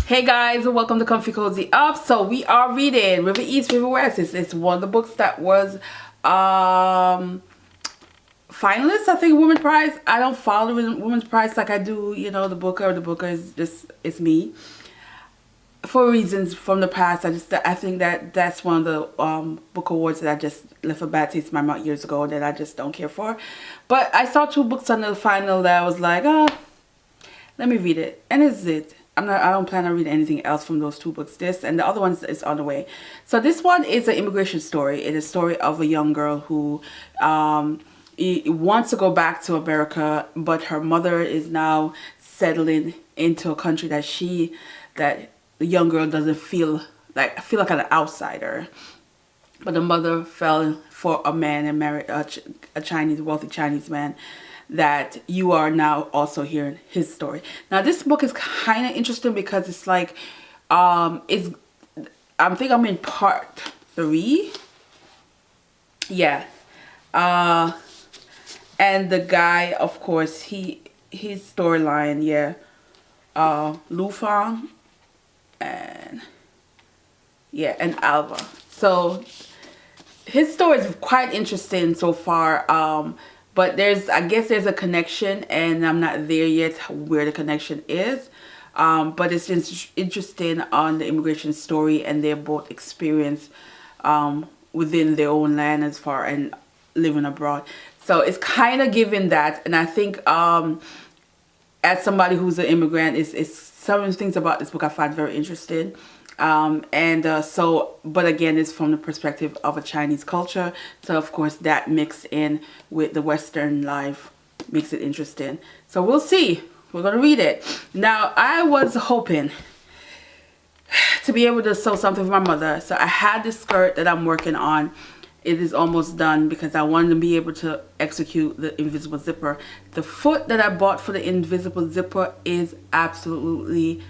Hey guys, welcome to Comfy Cozy Up. So we are reading River East, River West. It's one of the books that was finalist, I think, Women's Prize. I don't follow Women's Prize like I do, you know, the Booker. The Booker is just, it's me. For reasons from the past, I think that's one of the book awards that I just left a bad taste in my mouth years ago that I just don't care for. But I saw two books on the final that I was like, let me read it. And this is it. I don't plan on reading anything else from those two books. This and the other one is on the way. So this one is an immigration story. It is a story of a young girl who wants to go back to America, but her mother is now settling into a country that the young girl doesn't feel like an outsider. But the mother fell for a man and married a wealthy Chinese man that you are now also hearing his story. Now this book is kind of interesting because it's like I think I'm in part 3. Yeah. And the guy, of course, his storyline, yeah. Lu Fang and Alva. So his story is quite interesting so far. But I guess there's a connection, and I'm not there yet where the connection is. But it's just interesting on the immigration story and their both experience within their own land as far and living abroad. So it's kind of giving that, and I think as somebody who's an immigrant, it's some of the things about this book I find very interesting. But again, it's from the perspective of a Chinese culture. So of course that mixed in with the Western life makes it interesting. So we'll see. We're going to read it. Now, I was hoping to be able to sew something for my mother. So I had this skirt that I'm working on. It is almost done because I wanted to be able to execute the invisible zipper. The foot that I bought for the invisible zipper is absolutely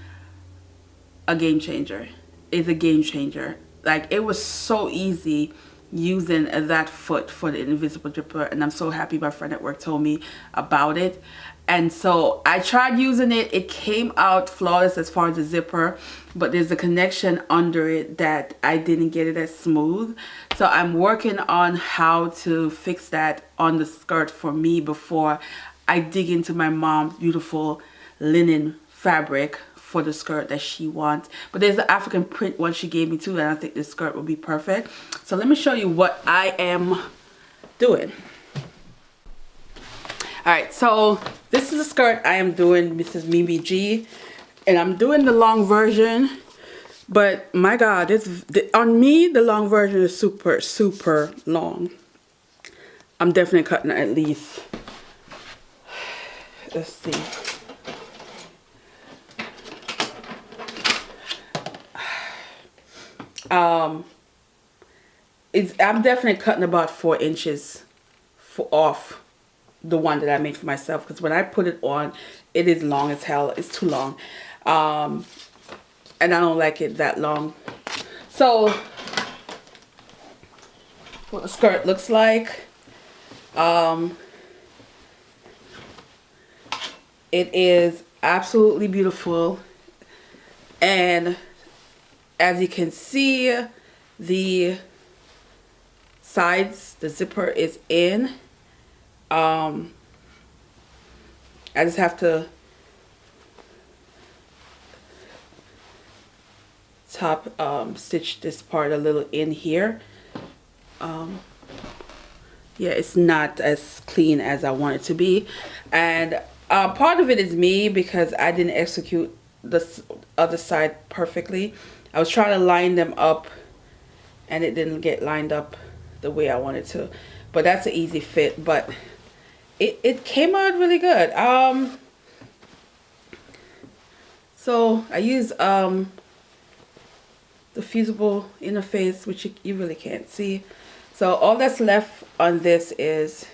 a game changer. Is a game changer. Like, it was so easy using that foot for the invisible zipper, and I'm so happy my friend at work told me about it. And so I tried using it. It came out flawless as far as the zipper, but there's a connection under it that I didn't get it as smooth. So I'm working on how to fix that on the skirt for me before I dig into my mom's beautiful linen fabric for the skirt that she wants. But there's an African print one she gave me too, and I think this skirt will be perfect. So let me show you what I am doing. Alright, so this is a skirt I am doing, Mrs. Mimi G, and I'm doing the long version, but my god, on me the long version is super long. I'm definitely cutting at least, let's see, I'm definitely cutting about 4 inches off the one that I made for myself, because when I put it on, it is long as hell. It's too long, and I don't like it that long. So what the skirt looks like, it is absolutely beautiful, and as you can see, the sides, the zipper is in. I just have to stitch this part a little in here. Yeah, it's not as clean as I want it to be, and part of it is me because I didn't execute the other side perfectly. I was trying to line them up and it didn't get lined up the way I wanted to, but that's an easy fit. But it came out really good. So I use the fusible interface, which you really can't see. So all that's left on this is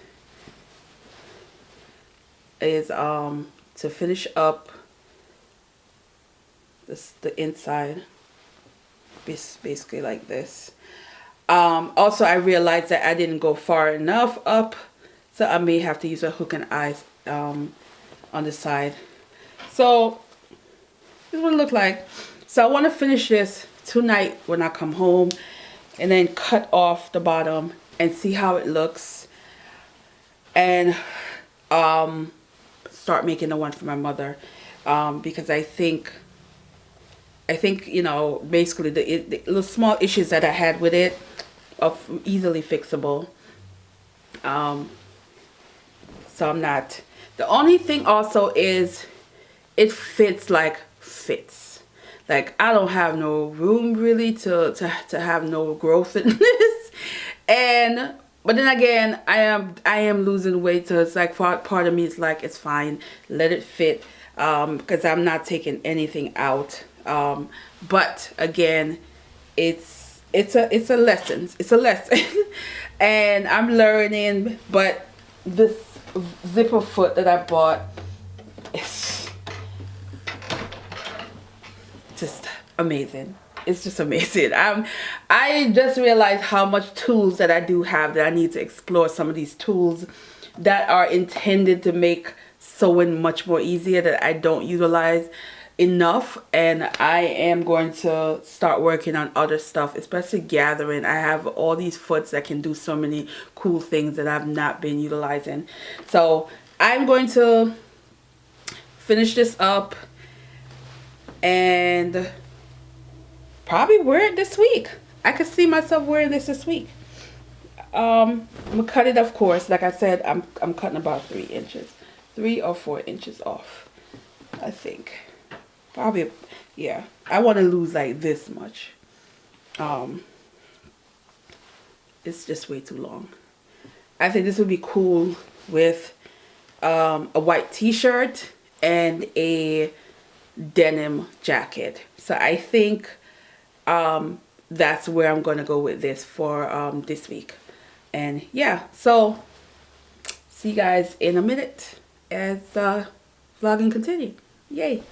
to finish up the inside, basically like this. Also, I realized that I didn't go far enough up, so I may have to use a hook and eye on the side. So this is what it looked like. So I want to finish this tonight when I come home, and then cut off the bottom and see how it looks, and start making the one for my mother, because I think you know, basically the small issues that I had with it are easily fixable. So I'm not, the only thing also is it fits like I don't have no room really to have no growth in this. And but then again, I am losing weight, so it's like part of me is like, it's fine, let it fit, because I'm not taking anything out. But again, it's a lesson. And I'm learning. But this zipper foot that I bought is just amazing. It's just amazing. I just realized how much tools that I do have, that I need to explore some of these tools that are intended to make sewing much more easier, that I don't utilize enough. And I am going to start working on other stuff, especially gathering. I have all these foots that can do so many cool things that I've not been utilizing. So I'm going to finish this up and probably wear it this week. I could see myself wearing this week. I'm gonna cut it, of course. Like I said, I'm cutting about 3 inches, 3 or 4 inches off, I think. Probably, yeah. I want to lose like this much. It's just way too long. I think this would be cool with a white t-shirt and a denim jacket. So I think that's where I'm gonna go with this for this week. And yeah, so see you guys in a minute as vlogging continue. Yay.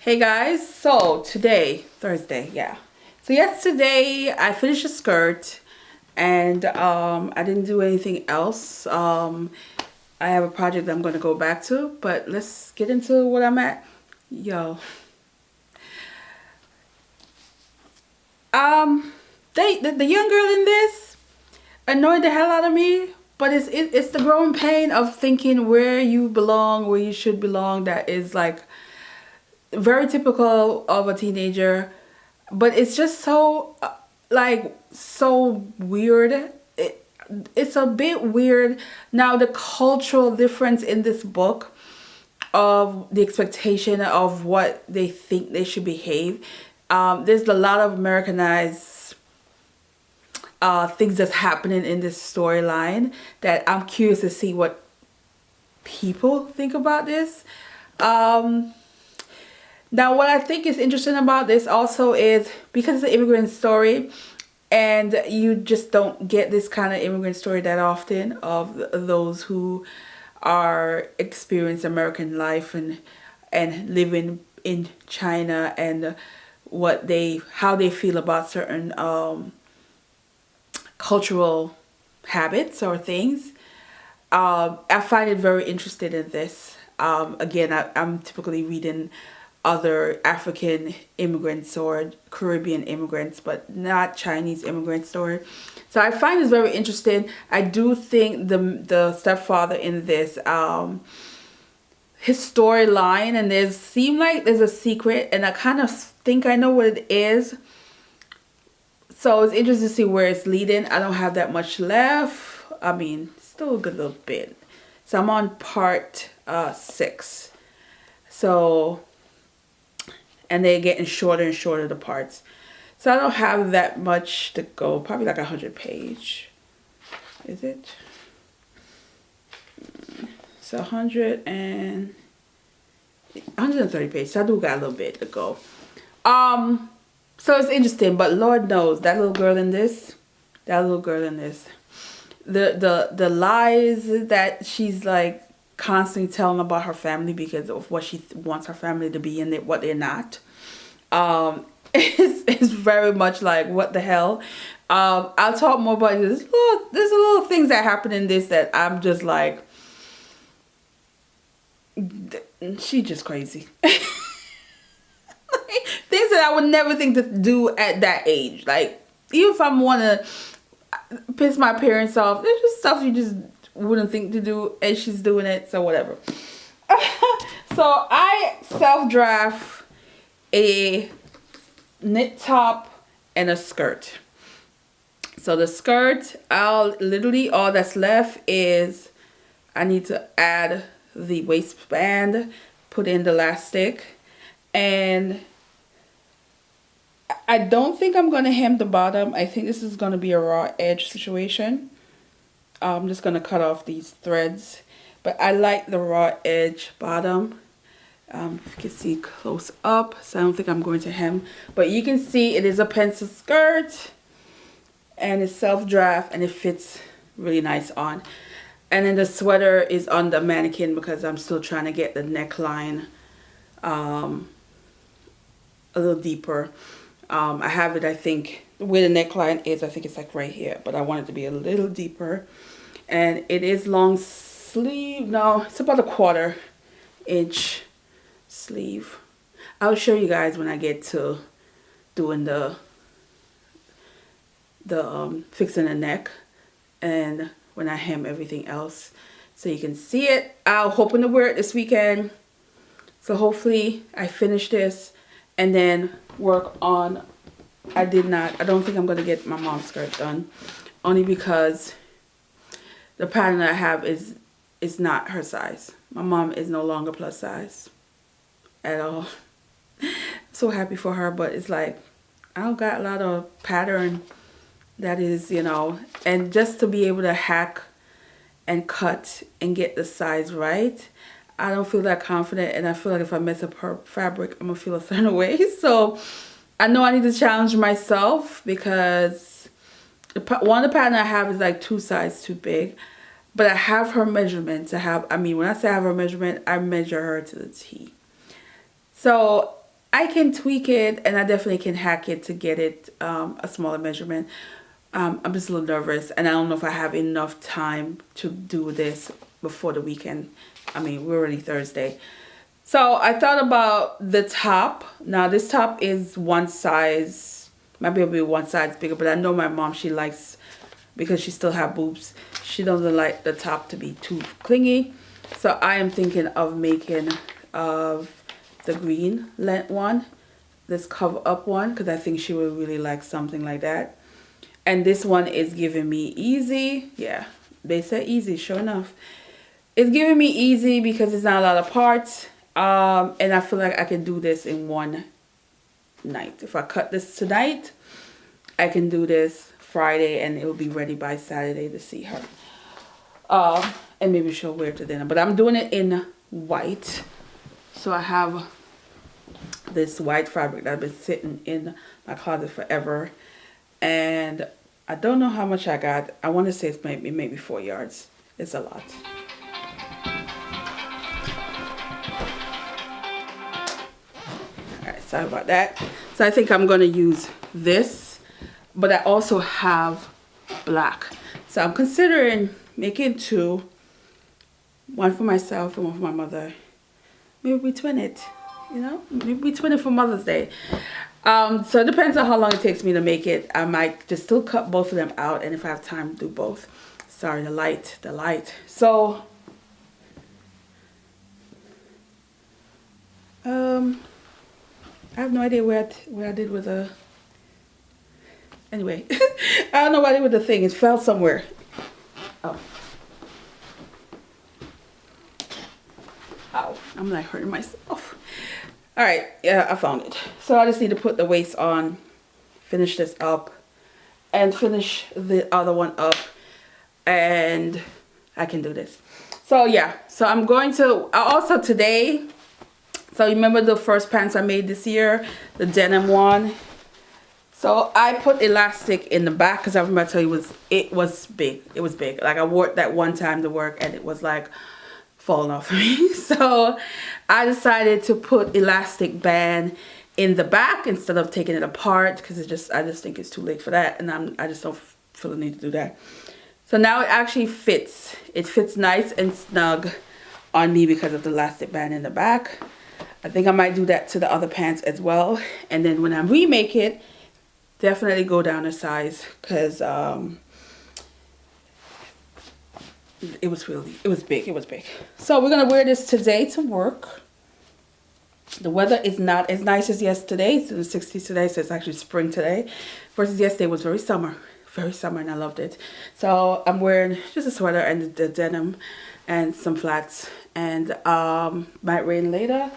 Hey guys, so today, Thursday, yeah. So yesterday I finished a skirt, and I didn't do anything else. I have a project I'm going to go back to, but let's get into what I'm at. Yo. The young girl in this annoyed the hell out of me, but it's the growing pain of thinking where you belong, where you should belong, that is like very typical of a teenager. But it's just so like so weird. It's a bit weird. Now the cultural difference in this book of the expectation of what they think they should behave, there's a lot of Americanized things that's happening in this storyline that I'm curious to see what people think about this. Now, what I think is interesting about this also is because it's an immigrant story, and you just don't get this kind of immigrant story that often, of those who are experiencing American life and living in China, and how they feel about certain cultural habits or things. I find it very interesting in this. Again, I'm typically reading other African immigrants or Caribbean immigrants, but not Chinese immigrant story. So I find this very interesting. I do think the stepfather in this, his storyline, and seems like there's a secret, and I kind of think I know what it is. So it's interesting to see where it's leading. I don't have that much left. I mean, still a good little bit. So I'm on part 6. So, and they're getting shorter and shorter, the parts. So I don't have that much to go. Probably like 100 page. Is it? So 130 pages. So I do got a little bit to go. So it's interesting, but Lord knows that little girl in this, the lies that she's like constantly telling about her family because of what she wants her family to be and what they're not. It's very much like, what the hell. I'll talk more about this. There's a little things that happen in this that I'm just like, she's just crazy. Things that I would never think to do at that age. Like, even if I want to piss my parents off, there's just stuff you just wouldn't think to do, and she's doing it, so whatever. So I self-draft a knit top and a skirt. So the skirt, literally all that's left is I need to add the waistband, put in the elastic, and I don't think I'm going to hem the bottom. I think this is going to be a raw edge situation. I'm just going to cut off these threads. But I like the raw edge bottom. If you can see close up. So I don't think I'm going to hem. But you can see it is a pencil skirt. And it's self-draft. And it fits really nice on. And then the sweater is on the mannequin because I'm still trying to get the neckline a little deeper. I have it, I think, where the neckline is, I think it's like right here, but I want it to be a little deeper. And it is long sleeve. No, it's about a 1/4 inch sleeve. I'll show you guys when I get to doing the fixing the neck and when I hem everything else, so you can see it. I'm hoping to wear it this weekend, so hopefully I finish this and then work on, I don't think I'm going to get my mom's skirt done, only because the pattern I have is not her size. My mom is no longer plus size at all. So happy for her, but it's like, I don't got a lot of pattern that is, you know, and just to be able to hack and cut and get the size right, I don't feel that confident, and I feel like if I mess up her fabric, I'm gonna feel a certain way. So I know I need to challenge myself, because one of the patterns I have is like 2 sizes too big, but I have her measurements. I mean, when I say I have her measurement, I measure her to the T. So I can tweak it, and I definitely can hack it to get it a smaller measurement. I'm just a little nervous, and I don't know if I have enough time to do this before the weekend. I mean, we're already Thursday. So I thought about the top. Now this top is one size, maybe it'll be one size bigger, but I know my mom, she likes, because she still have boobs, she doesn't like the top to be too clingy. So I am thinking of making the green lent one, this cover up one, because I think she would really like something like that. And this one is giving me easy. Yeah, they said easy, sure enough. It's giving me easy because it's not a lot of parts. And I feel like I can do this in one night. If I cut this tonight, I can do this Friday and it will be ready by Saturday to see her. And maybe she'll wear it to dinner. But I'm doing it in white. So I have this white fabric that I've been sitting in my closet forever. And I don't know how much I got. I want to say it's maybe 4 yards. It's a lot. Alright, sorry about that. So I think I'm going to use this. But I also have black. So I'm considering making 2. One for myself and one for my mother. Maybe we twin it. You know? Maybe we twin it for Mother's Day. So it depends on how long it takes me to make it. I might just still cut both of them out, and if I have time, do both. Sorry, the light. So, I have no idea what I did with the. Anyway, I don't know what I did with the thing. It fell somewhere. Oh. Ow! I'm like hurting myself. Alright, yeah, I found it. So I just need to put the waist on, finish this up, and finish the other one up, and I can do this. So yeah, so I'm going to, also today, so you remember the first pants I made this year, the denim one? So I put elastic in the back, because I remember I tell you it was big. It was big. Like I wore it that one time to work, and it was like falling off of me. So I decided to put elastic band in the back instead of taking it apart, because I just think it's too late for that, and I just don't feel the need to do that. So now it actually fits. It fits nice and snug on me because of the elastic band in the back. I think I might do that to the other pants as well. And then when I remake it, definitely go down a size, because it was big. So we're gonna wear this today to work. The weather is not as nice as yesterday. It's in the 60s today, so it's actually spring today. Versus yesterday was very summer, and I loved it. So I'm wearing just a sweater and the denim and some flats, and might rain later.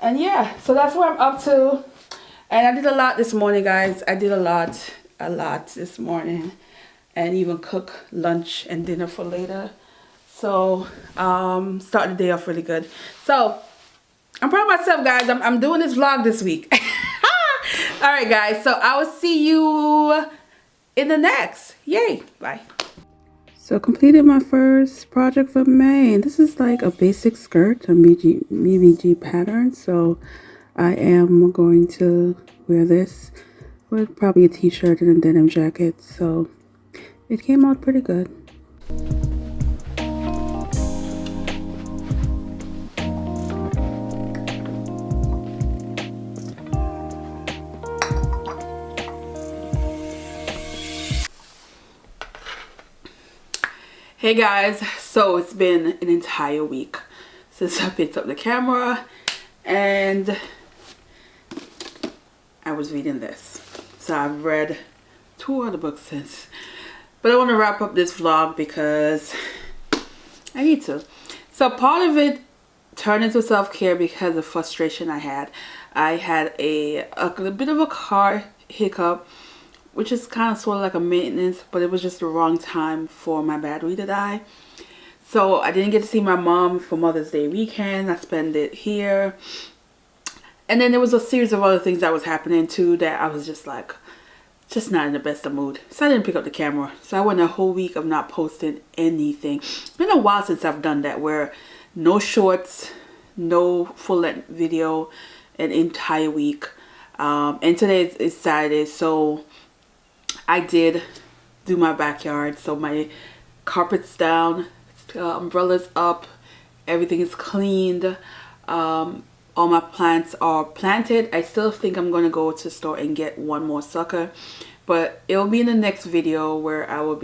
And yeah, so that's what I'm up to. And I did a lot this morning, guys. I did a lot this morning, and even cook lunch and dinner for later. So start the day off really good. So I'm proud of myself, guys. I'm doing this vlog this week. All right, guys. So I will see you in the next. Yay. Bye. So completed my first project for May. And this is like a basic skirt, a BBG pattern. So I am going to wear this with probably a t-shirt and a denim jacket. So it came out pretty good. Hey guys, so it's been an entire week since I picked up the camera, and I was reading this. So I've read 2 other books since, but I want to wrap up this vlog because I need to. So part of it turned into self-care because of frustration I had. I had a bit of a car hiccup, which is kind of sort of like a maintenance, but it was just the wrong time for my battery to die. So I didn't get to see my mom for Mother's Day weekend. I spent it here. And then there was a series of other things that was happening too that I was just like, just not in the best of mood. So I didn't pick up the camera. So I went a whole week of not posting anything. It's been a while since I've done that, where no shorts, no full-length video, an entire week. And today is Saturday, so I did do my backyard. So my carpet's down, umbrella's up, everything is cleaned, all my plants are planted. I still think I'm going to go to the store and get one more sucker, but it'll be in the next video where I'll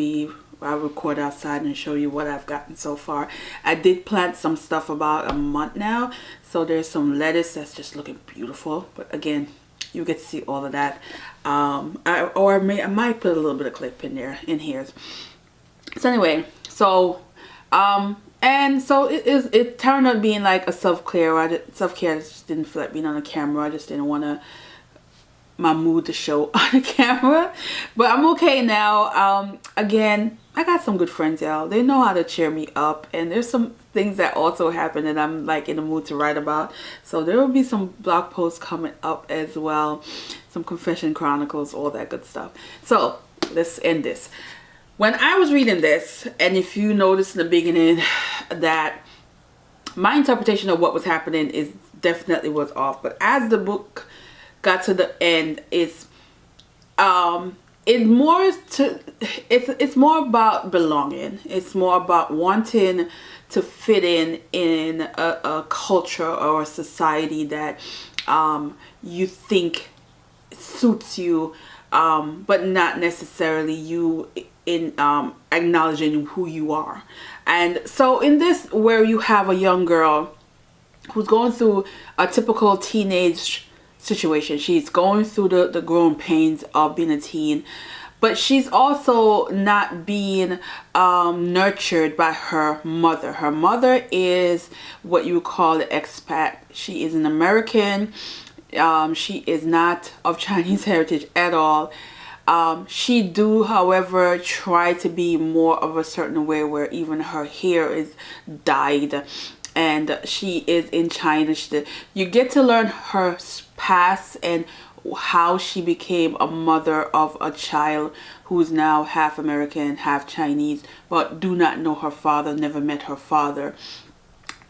record outside and show you what I've gotten so far. I did plant some stuff about a month now, so there's some lettuce that's just looking beautiful, but again, you get to see all of that. I might put a little bit of clip in here. So anyway, so and so it turned out being like a self-care. Self-care, I just didn't feel like being on the camera. I just didn't want my mood to show on the camera. But I'm okay now. Again, I got some good friends, y'all. They know how to cheer me up, and there's some things that also happen that I'm like in the mood to write about. So there will be some blog posts coming up as well, some confession chronicles, all that good stuff. So let's end this. When I was reading this, and if you noticed in the beginning that my interpretation of what was happening is definitely was off, but as the book got to the end, it's more about belonging. It's more about wanting to fit in a culture or a society that you think suits you, but not necessarily you in acknowledging who you are. And so in this, where you have a young girl who's going through a typical teenage situation, she's going through the growing pains of being a teen, but she's also not being nurtured by her mother. Her mother is what you would call an expat. She is an American. She is not of Chinese heritage at all. She do, however, try to be more of a certain way, where even her hair is dyed, and she is in China. You get to learn her past and how she became a mother of a child who is now half American, half Chinese, but do not know her father, never met her father.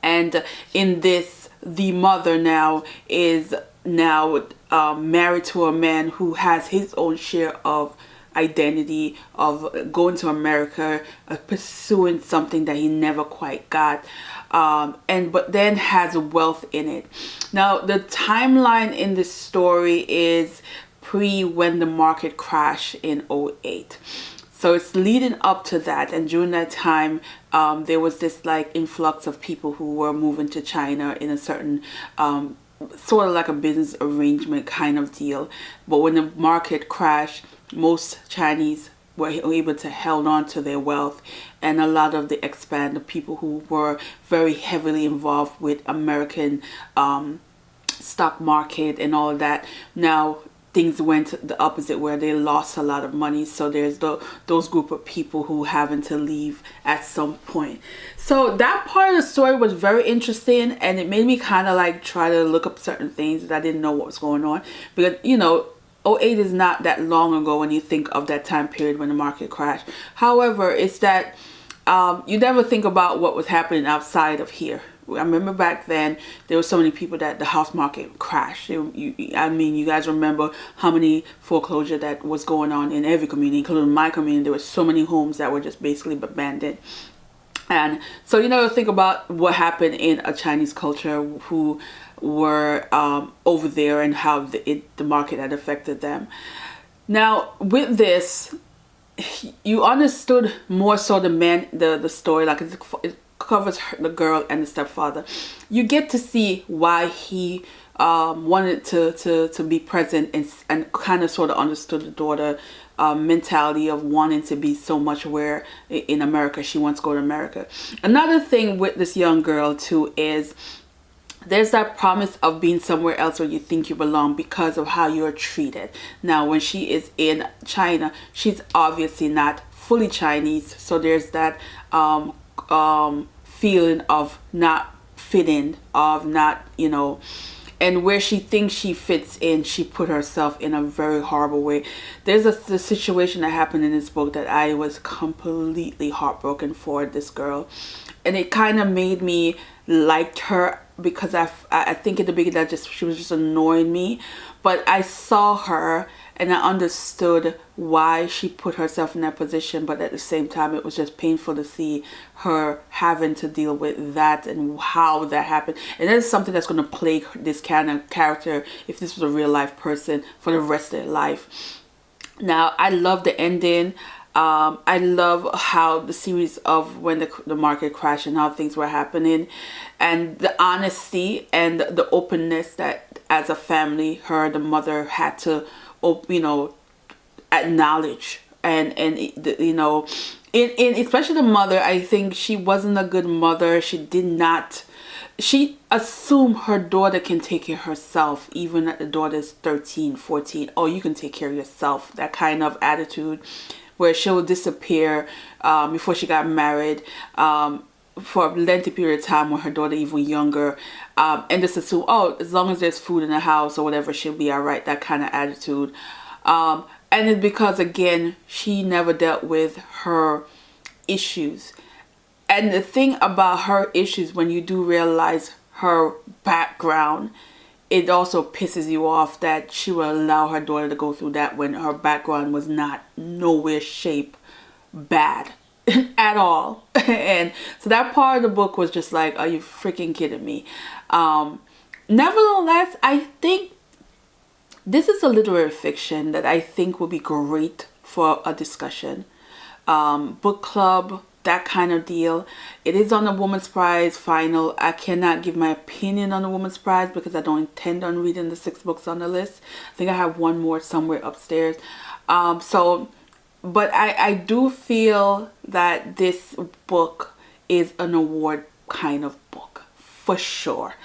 And in this, the mother now is married to a man who has his own share of identity, of going to America, pursuing something that he never quite got, but then has wealth in it. Now the timeline in this story is pre when the market crashed in '08. So it's leading up to that, and during that time there was this like influx of people who were moving to China in a certain sort of like a business arrangement kind of deal. But when the market crashed, most Chinese were able to hold on to their wealth, and a lot of the expanded people who were very heavily involved with American stock market and all of that, now things went the opposite, where they lost a lot of money. So there's those group of people who having to leave at some point. So that part of the story was very interesting, and it made me kind of like try to look up certain things that I didn't know what was going on, because you know, '08 is not that long ago when you think of that time period when the market crashed. However, it's that you never think about what was happening outside of here. I remember back then there were so many people that the house market crashed. I mean, you guys remember how many foreclosure that was going on in every community, including my community. There were so many homes that were just basically abandoned. And so you never think about what happened in a Chinese culture who were over there, and how the market had affected them. Now with this, you understood more so the story, like it covers the girl and the stepfather. You get to see why he wanted to be present, and kind of sort of understood the daughter mentality of wanting to be so much where in America she wants to go to America. Another thing with this young girl too is there's that promise of being somewhere else where you think you belong because of how you're treated. Now when she is in China, she's obviously not fully Chinese, so there's that feeling of not fitting, of not, you know, and where she thinks she fits in, she put herself in a very horrible way. There's a situation that happened in this book that I was completely heartbroken for this girl, and it kind of made me like her, because I think at the beginning that she was just annoying me, but I saw her and I understood why she put herself in that position. But at the same time, it was just painful to see her having to deal with that and how that happened. And that's something that's going to plague this kind of character if this was a real life person for the rest of their life. Now, I love the ending. I love how the series of when the market crashed and how things were happening, and the honesty and the openness that as a family, the mother had to, you know, acknowledge, and you know, in especially the mother, I think she wasn't a good mother. She assumed her daughter can take care of herself, even at the daughter's 13, 14. Oh, you can take care of yourself. That kind of attitude, where she'll disappear before she got married for a lengthy period of time when her daughter even younger, and just assume, oh, as long as there's food in the house or whatever, she'll be all right. That kind of attitude. And it's because, again, she never dealt with her issues. And the thing about her issues, when you do realize her background, it also pisses you off that she will allow her daughter to go through that when her background was not nowhere shape bad at all. And so that part of the book was just like, are you freaking kidding me? Nevertheless, I think this is a literary fiction that I think will be great for a discussion. Book club, that kind of deal. It is on the Woman's Prize final. I cannot give my opinion on the Woman's Prize because I don't intend on reading the 6 books on the list. I think I have one more somewhere upstairs. But I do feel that this book is an award kind of book, for sure.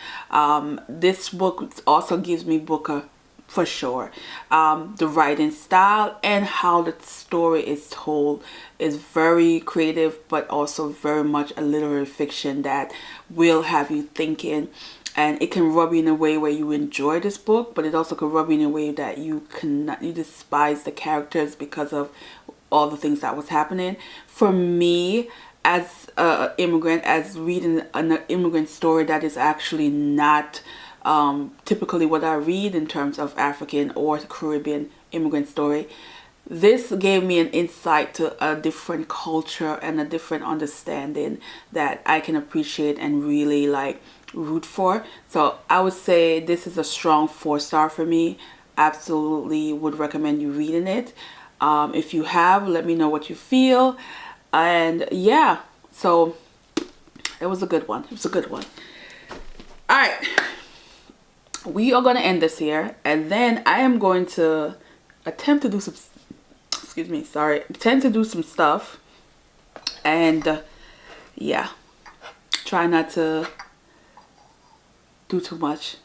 This book also gives me Booker, for sure. The writing style and how the story is told is very creative, but also very much a literary fiction that will have you thinking. And it can rub you in a way where you enjoy this book, but it also can rub you in a way that you despise the characters because of all the things that was happening. For me, as immigrant, as reading an immigrant story that is actually not typically what I read in terms of African or Caribbean immigrant story. This gave me an insight to a different culture and a different understanding that I can appreciate and really like root for. So I would say this is a strong 4-star for me. Absolutely would recommend you reading it. If you have, let me know what you feel. And yeah, so it was a good one. It was a good one. All right, we are going to end this here, and then I am going to attempt to do some, excuse me, sorry, attempt to do some stuff, and yeah, try not to do too much.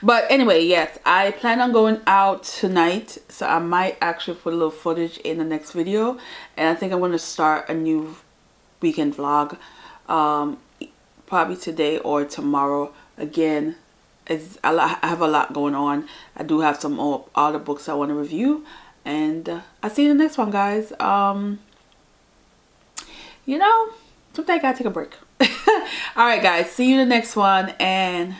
But anyway, yes, I plan on going out tonight, so I might actually put a little footage in the next video. And I think I'm going to start a new weekend vlog probably today or tomorrow. Again, I have a lot going on. I do have some other books I want to review, and I'll see you in the next one, guys. You know, sometimes I gotta take a break. All right, guys, see you in the next one, and